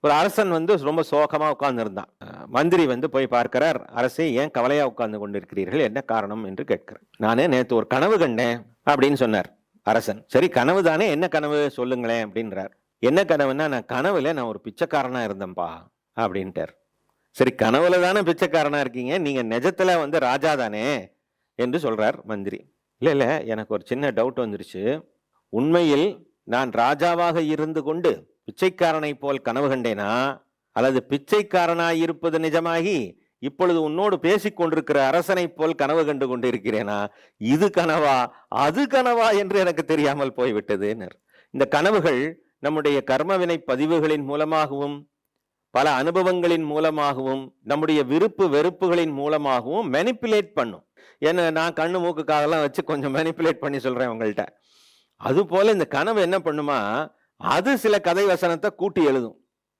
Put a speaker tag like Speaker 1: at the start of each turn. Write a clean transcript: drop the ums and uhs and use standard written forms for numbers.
Speaker 1: ஒரு அரசன் ரொம்ப சோகமா உட்கார்ந்து இருந்தான். மந்திரி போய் பார்க்கிறார். அரசே, ஏன் கவலையா உட்கார்ந்து கொண்டிருக்கிறீர்கள், என்ன காரணம் என்று கேட்கிறார். நானே நேத்து ஒரு கனவு கண்டேன் அப்படின்னு சொன்னார் அரசன். சரி, கனவு தானே, என்ன கனவு சொல்லுங்களேன் அப்படின்றார். என்ன கனவுன்னா, நான் கனவுல ஒரு பிச்சைக்காரனா இருந்தேன்பா அப்படின்ட்டார். சரி, கனவுல தானே பிச்சைக்காரனா இருக்கீங்க, நீங்க நிஜத்துல ராஜா தானே என்று சொல்றார் மந்திரி. இல்ல இல்ல, எனக்கு ஒரு சின்ன டவுட் வந்துருச்சு. உண்மையில் நான் ராஜாவாக இருந்து கொண்டு பிச்சைக்காரனை போல் கனவு கண்டேனா, அல்லது பிச்சைக்காரனாய் இருப்பது நிஜமாகி இப்பொழுது உன்னோடு பேசிக் கொண்டிருக்கிற அரசனை போல் கனவு கண்டு கொண்டிருக்கிறேனா? இது கனவா அது கனவா என்று எனக்கு தெரியாமல் போய்விட்டது. இந்த கனவுகள் நம்முடைய கர்மவினை பதிவுகளின் மூலமாகவும் பல அனுபவங்களின் மூலமாகவும் நம்முடைய விருப்பு வெறுப்புகளின் மூலமாகவும் மெனிப்புலேட் பண்ணும். ஏன்னா, நான் கண்ணு மூக்குக்காகலாம் வச்சு கொஞ்சம் மெனிப்புலேட் பண்ணி சொல்றேன் உங்கள்கிட்ட. அது போல இந்த கனவு என்ன பண்ணுமா, அது சில கதை வசனத்தை கூட்டி எழுதும்.